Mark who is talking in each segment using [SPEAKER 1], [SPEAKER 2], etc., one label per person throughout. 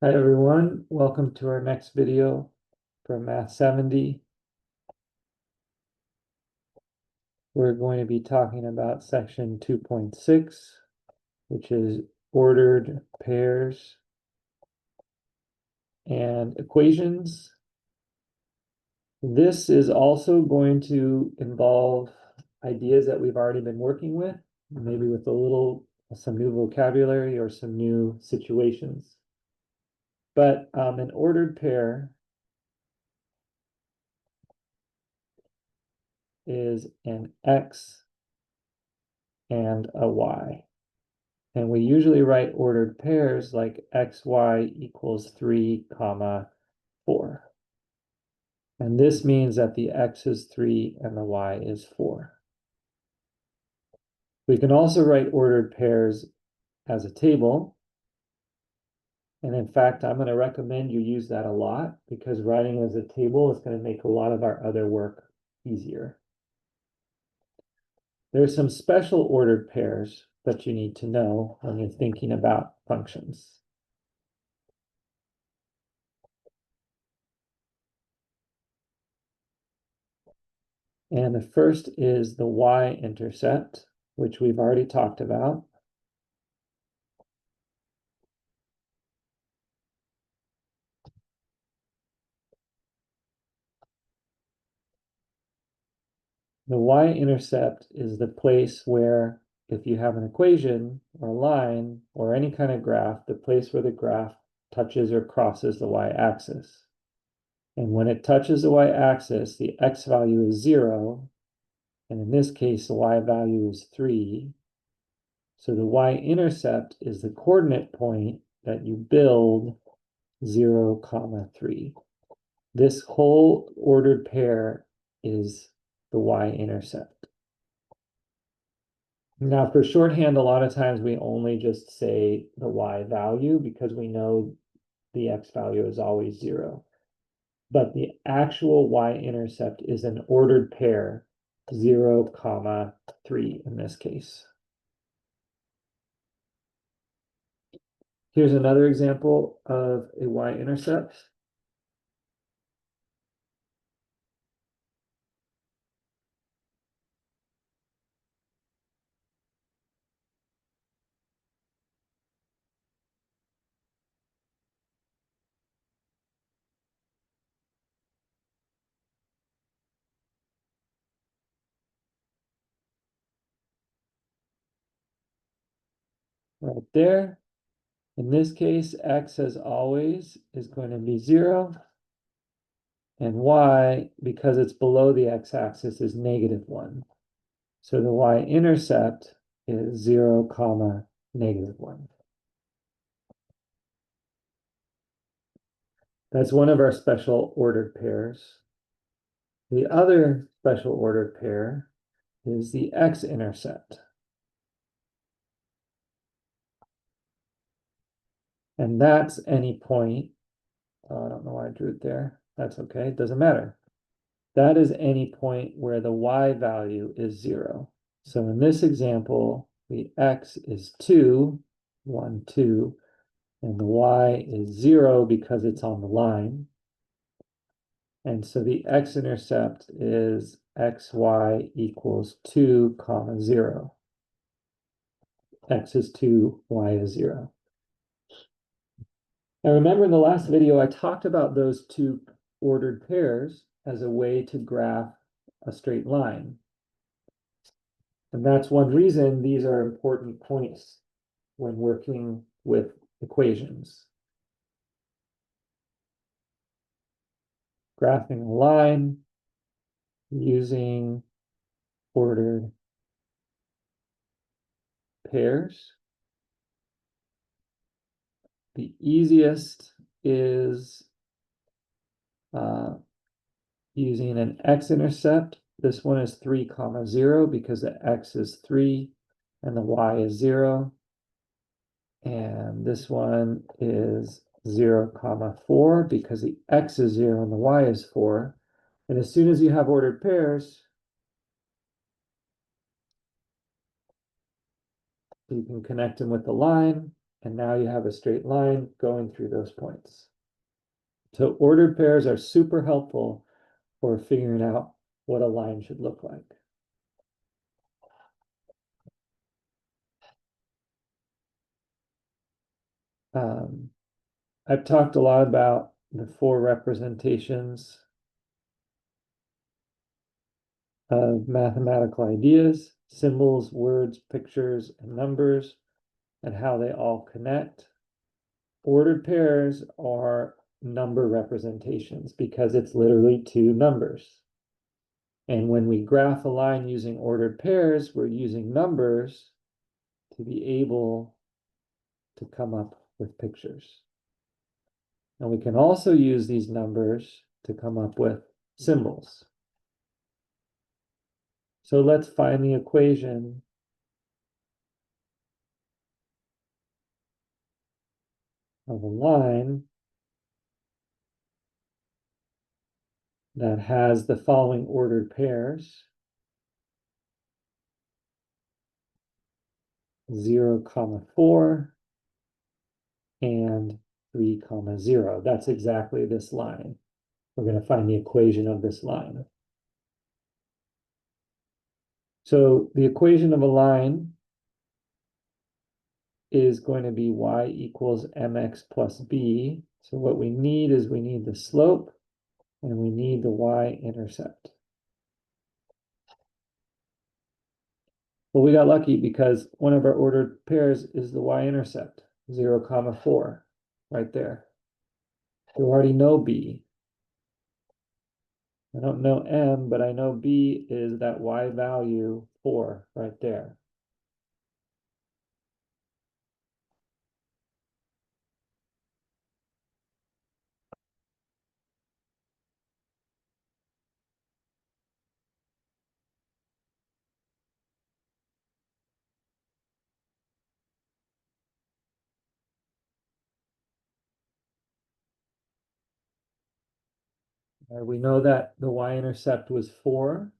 [SPEAKER 1] Hi everyone, welcome to our next video from Math 70. We're going to be talking about section 2.6, which is ordered pairs and equations. This is also going to involve ideas that we've already been working with, maybe with some new vocabulary or some new situations. But an ordered pair is an X and a Y. And we usually write ordered pairs like xy equals 3, 4. And this means that the x is 3 and the y is 4. We can also write ordered pairs as a table. And in fact, I'm going to recommend you use that a lot because writing as a table is going to make a lot of our other work easier. There's some special ordered pairs that you need to know when you're thinking about functions. And the first is the y-intercept, which we've already talked about. The y-intercept is the place where, if you have an equation or a line or any kind of graph, the place where the graph touches or crosses the y-axis. And when it touches the y-axis, the x value is 0. And in this case, the y value is 3. So the y-intercept is the coordinate point that you build 0, 3. This whole ordered pair is the y-intercept. Now, for shorthand, a lot of times we only just say the y value because we know the x value is always 0. But the actual y-intercept is an ordered pair, 0, 3 in this case. Here's another example of a y-intercept. Right there. In this case, x, as always, is going to be 0. And y, because it's below the x-axis, is -1. So the y-intercept is 0, -1. That's one of our special ordered pairs. The other special ordered pair is the x-intercept. And that's any point. Oh, I don't know why I drew it there. That's okay, it doesn't matter. That is any point where the y value is 0. So in this example, the x is 2, 1, 2, and the y is 0 because it's on the line. And so the x-intercept is xy equals 2, 0. X is 2, y is 0. Now remember in the last video, I talked about those two ordered pairs as a way to graph a straight line. And that's one reason these are important points when working with equations. Graphing a line using ordered pairs. The easiest is using an x-intercept. This one is 3, 0 because the x is 3 and the y is 0. And this one is 0, 4 because the x is 0 and the y is 4. And as soon as you have ordered pairs, you can connect them with the line and now you have a straight line going through those points. So ordered pairs are super helpful for figuring out what a line should look like. I've talked a lot about the four representations of mathematical ideas: symbols, words, pictures, and numbers, and how they all connect. Ordered pairs are number representations because it's literally two numbers. And when we graph a line using ordered pairs, we're using numbers to be able to come up with pictures. And we can also use these numbers to come up with symbols. So let's find the equation of a line that has the following ordered pairs: 0, 4, and 3, 0. That's exactly this line. We're going to find the equation of this line. So the equation of a line is going to be y equals mx plus b. So what we need is we need the slope and we need the y-intercept. Well, we got lucky because one of our ordered pairs is the y-intercept, 0, 4, right there. We already know b. I don't know m, but I know b is that y value 4 right there. We know that the y-intercept was 4,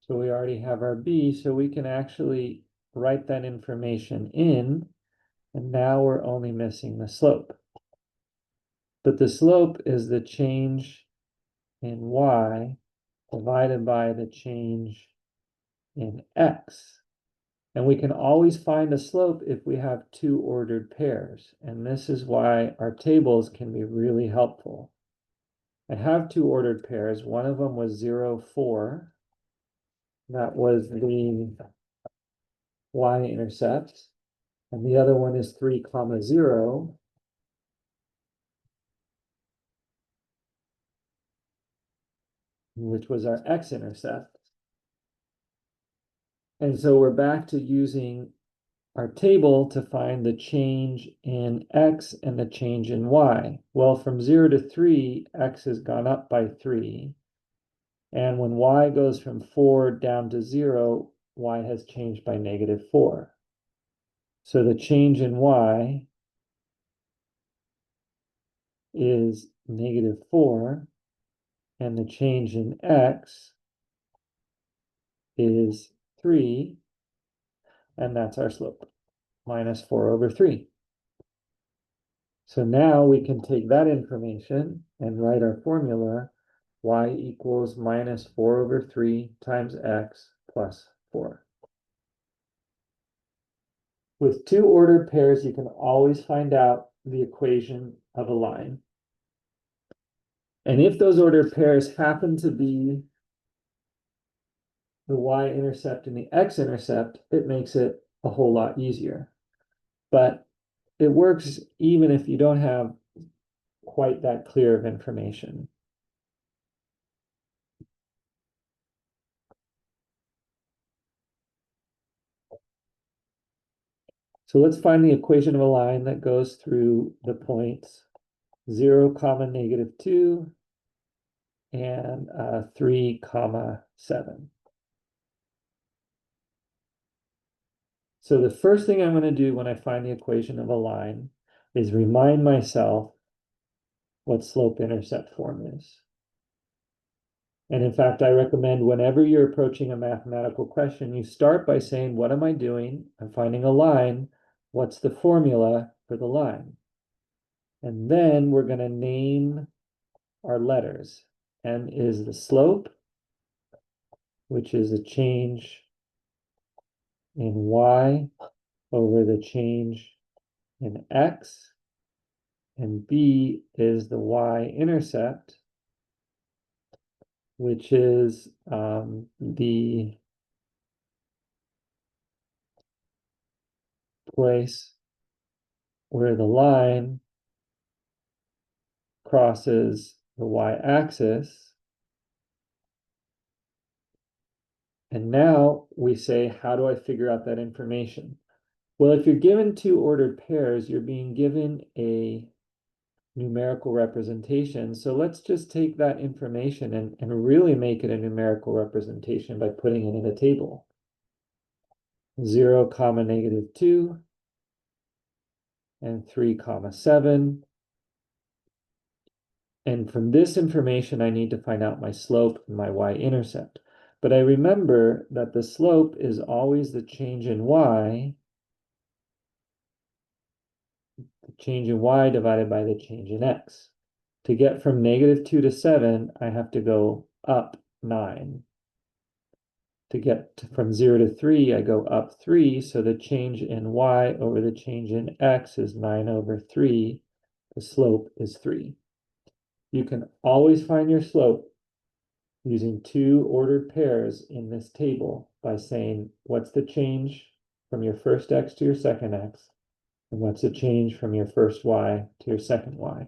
[SPEAKER 1] so we already have our b, so we can actually write that information in, and now we're only missing the slope. But the slope is the change in y divided by the change in x. And we can always find a slope if we have two ordered pairs, and this is why our tables can be really helpful. I have two ordered pairs. One of them was 0, 4. That was the y-intercept. And the other one is 3, 0. Which was our x-intercept. And so we're back to using our table to find the change in x and the change in y. Well, from 0 to 3, x has gone up by 3. And when y goes from 4 down to 0, y has changed by -4. So the change in y is -4, and the change in x is 3, and that's our slope, -4/3. So now we can take that information and write our formula: y equals -4/3 times x plus 4. With two ordered pairs, you can always find out the equation of a line. And if those ordered pairs happen to be the y-intercept and the x-intercept, it makes it a whole lot easier. But it works even if you don't have quite that clear of information. So let's find the equation of a line that goes through the points 0, -2 and 3, 7. So the first thing I'm going to do when I find the equation of a line is remind myself what slope-intercept form is. And in fact, I recommend whenever you're approaching a mathematical question, you start by saying, what am I doing? I'm finding a line. what's the formula for the line? And then we're going to name our letters. M is the slope, which is a change in y over the change in x. And B is the y-intercept, which is the place where the line crosses the y-axis. And now we say, how do I figure out that information? Well, if you're given two ordered pairs, you're being given a numerical representation. So let's just take that information and really make it a numerical representation by putting it in a table. 0, -2, and 3, 7. And from this information, I need to find out my slope and my y-intercept. But I remember that the slope is always the change in y, the change in y divided by the change in x. To get from -2 to 7, I have to go up 9. To get from 0 to 3, I go up 3. So the change in y over the change in x is 9 over 3. The slope is 3. You can always find your slope using two ordered pairs in this table by saying, what's the change from your first x to your second x? And what's the change from your first y to your second y?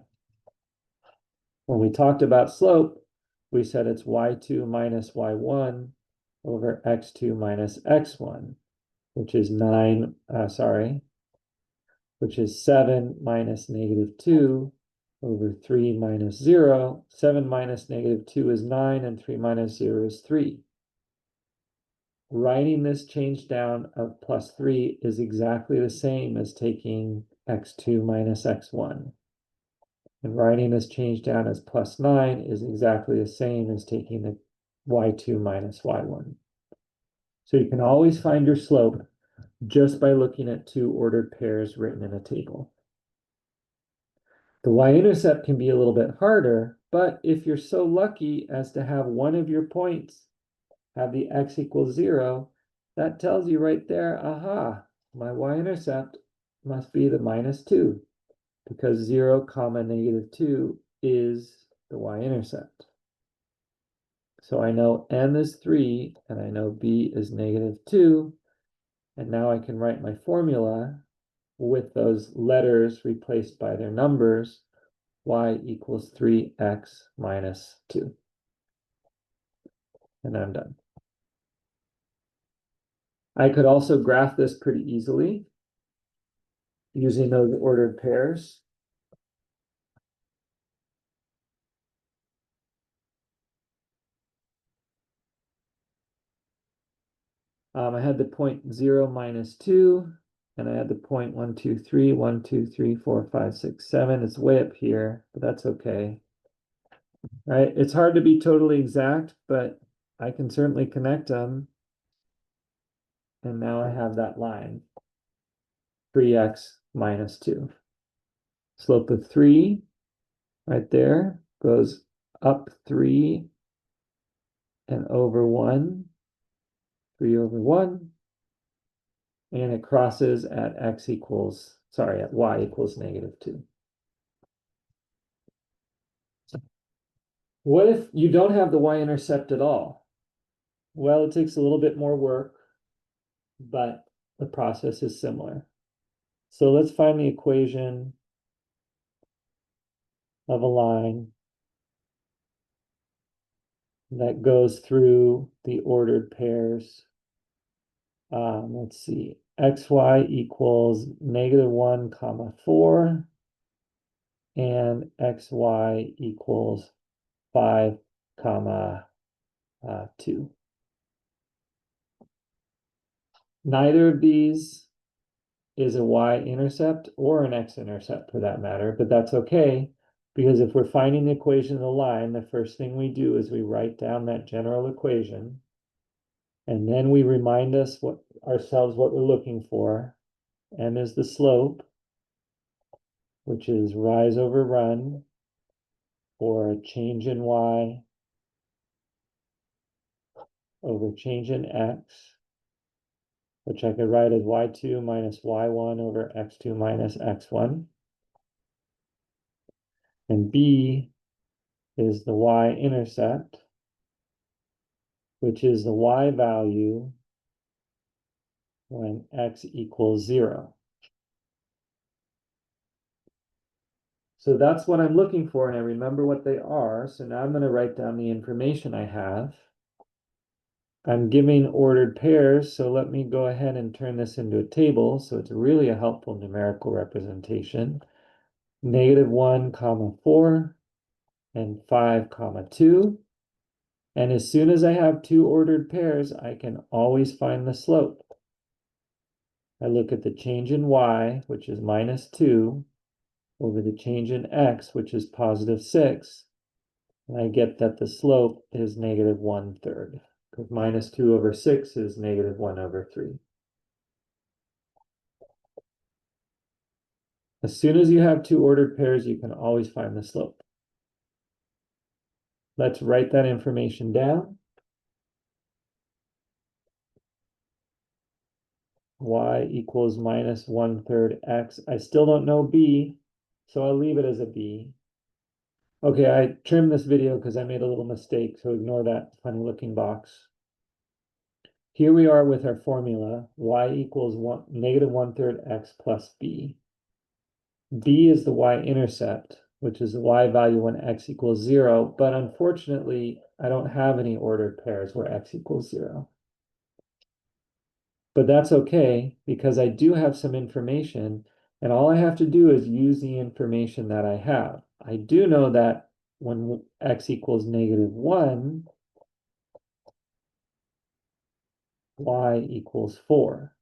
[SPEAKER 1] When we talked about slope, we said it's y2 minus y1 over x2 minus x1, which is 7 minus -2 over 3 minus 0. 7 minus -2 is 9, and 3 minus 0 is 3. Writing this change down of +3 is exactly the same as taking x2 minus x1. And writing this change down as +9 is exactly the same as taking the y2 minus y1. So you can always find your slope just by looking at two ordered pairs written in a table. The y-intercept can be a little bit harder, but if you're so lucky as to have one of your points have the x equals 0, that tells you right there, aha, my y-intercept must be the -2, because 0, -2 is the y-intercept. So I know m is 3, and I know b is -2, and now I can write my formula with those letters replaced by their numbers, y equals 3x minus 2. And I'm done. I could also graph this pretty easily using those ordered pairs. I had the point 0, -2, and I had the point 1, 2, 3, 1, 2, 3, 4, 5, 6, 7. It's way up here, but that's okay. Right? It's hard to be totally exact, but I can certainly connect them. And now I have that line, 3x minus 2. Slope of 3 right there goes up 3 and over 1, 3 over 1, and it crosses at y equals -2. What if you don't have the y-intercept at all? Well, it takes a little bit more work, but the process is similar. So let's find the equation of a line that goes through the ordered pairs. Let's see, xy equals -1, 4, and xy equals 5, 2. Neither of these is a y-intercept or an x-intercept for that matter, but that's okay, because if we're finding the equation of the line, the first thing we do is we write down that general equation, and then we remind ourselves what we're looking for, M is the slope, which is rise over run for a change in y over change in x, which I could write as y2 minus y1 over x2 minus x1. And B is the y-intercept, which is the y value when x equals 0. So that's what I'm looking for, and I remember what they are. So now I'm going to write down the information I have. I'm giving ordered pairs, so let me go ahead and turn this into a table. So it's really a helpful numerical representation. -1, 4, and 5, 2. And as soon as I have two ordered pairs, I can always find the slope. I look at the change in y, which is -2, over the change in x, which is +6, and I get that the slope is -1/3, because -2 over 6 is -1 over 3. As soon as you have two ordered pairs, you can always find the slope. Let's write that information down. Y equals -1/3 x. I still don't know b, so I'll leave it as a b. Okay, I trimmed this video because I made a little mistake, so ignore that funny looking box. Here we are with our formula, y equals -1/3 x plus b. B is the y-intercept, which is the y value when x equals 0, but unfortunately, I don't have any ordered pairs where x equals 0. But that's okay, because I do have some information, and all I have to do is use the information that I have. I do know that when x equals -1, y equals 4.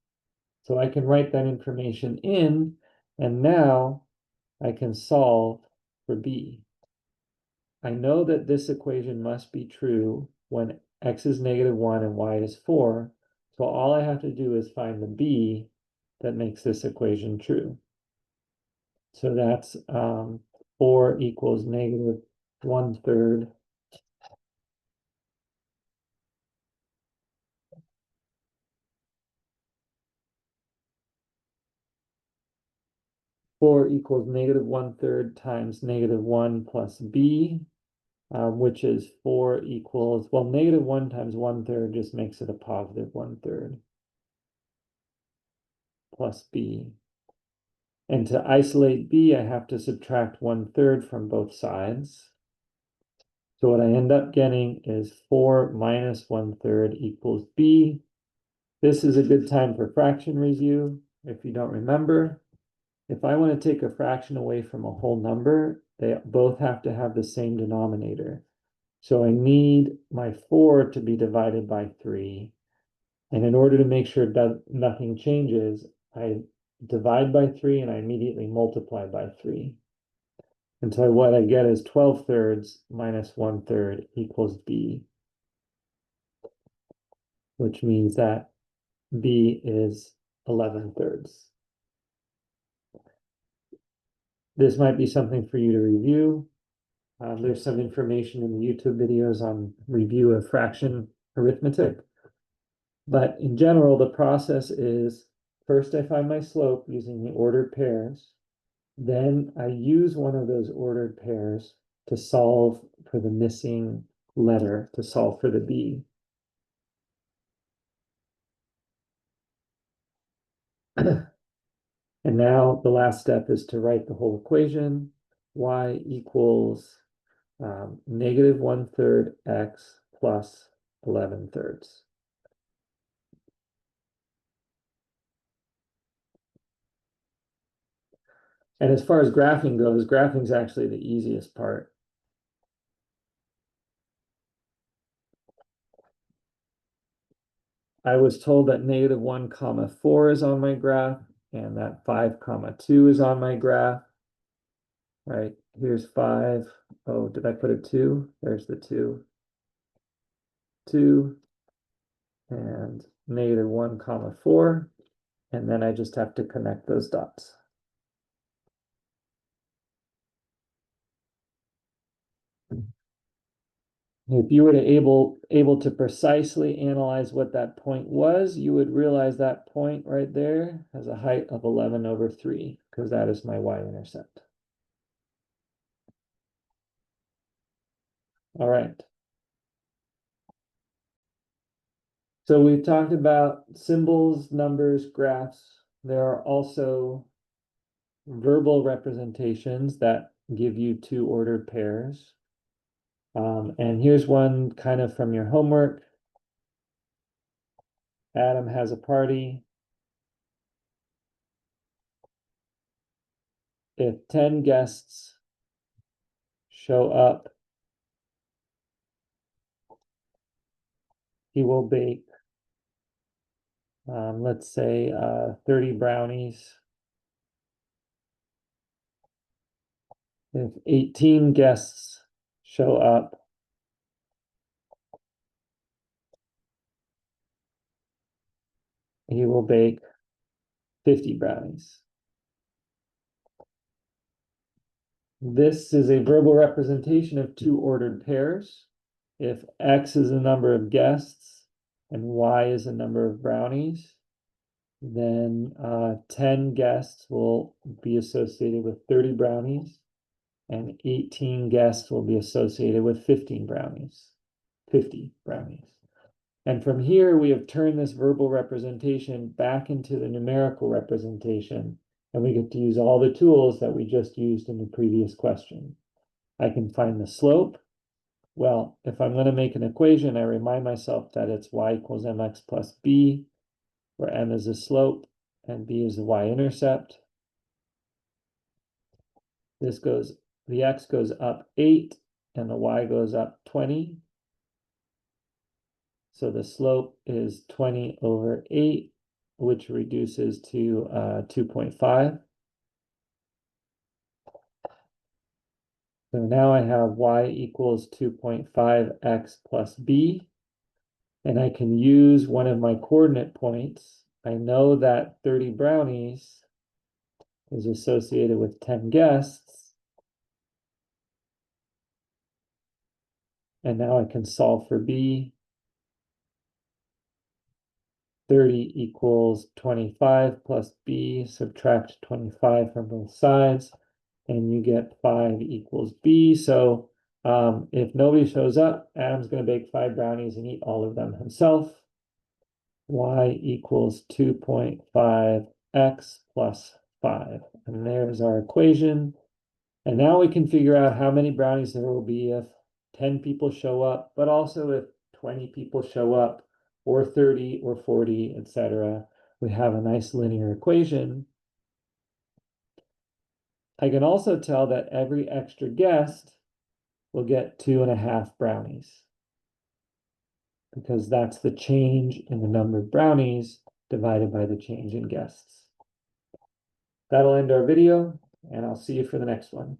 [SPEAKER 1] So I can write that information in, and now I can solve for b. I know that this equation must be true when x is -1 and y is 4. So all I have to do is find the b that makes this equation true. So that's 4 equals -1/3 4 equals -1/3 times -1 plus b, which is 4 equals, well, -1 times 1/3 just makes it a +1/3 plus b. And to isolate b, I have to subtract 1/3 from both sides. So what I end up getting is 4 minus 1/3 equals b. This is a good time for fraction review. If you don't remember, if I want to take a fraction away from a whole number, they both have to have the same denominator. So I need my 4 to be divided by 3. And in order to make sure that nothing changes, I divide by 3 and I immediately multiply by 3. And so what I get is 12/3 minus 1/3 equals b, which means that b is 11/3. This might be something for you to review. There's some information in the YouTube videos on review of fraction arithmetic. But in general, the process is first I find my slope using the ordered pairs. Then I use one of those ordered pairs to solve for the missing letter, to solve for the b. And now the last step is to write the whole equation. Y equals -1/3 x plus 11/3. And as far as graphing goes, graphing is actually the easiest part. I was told that -1, 4 is on my graph, and that 5, 2 is on my graph. Right, here's 5. Oh, did I put a 2? There's the 2. 2, and -1, 4. And then I just have to connect those dots. If you were able to precisely analyze what that point was, you would realize that point right there has a height of 11/3, because that is my y-intercept. All right. So we've talked about symbols, numbers, graphs. There are also verbal representations that give you two ordered pairs. And here's one kind of from your homework. Adam has a party. If 10 guests show up, he will bake, let's say, 30 brownies. If 18 guests show up, he will bake 50 brownies. This is a verbal representation of two ordered pairs. If X is the number of guests and Y is the number of brownies, then 10 guests will be associated with 30 brownies, and 18 guests will be associated with 50 brownies. And from here, we have turned this verbal representation back into the numerical representation, and we get to use all the tools that we just used in the previous question. I can find the slope. Well, if I'm going to make an equation, I remind myself that it's y equals mx plus b, where m is the slope and b is the y-intercept. The x goes up 8 and the y goes up 20. So the slope is 20/8, which reduces to 2.5. So now I have y equals 2.5x plus b, and I can use one of my coordinate points. I know that 30 brownies is associated with 10 guests. And now I can solve for b. 30 equals 25 plus b, subtract 25 from both sides, and you get 5 equals b. So if nobody shows up, Adam's going to bake 5 brownies and eat all of them himself. Y equals 2.5x plus 5. And there's our equation. And now we can figure out how many brownies there will be if 10 people show up, but also if 20 people show up, or 30 or 40, etc. We have a nice linear equation. I can also tell that every extra guest will get 2.5 brownies, because that's the change in the number of brownies divided by the change in guests. That'll end our video, and I'll see you for the next one.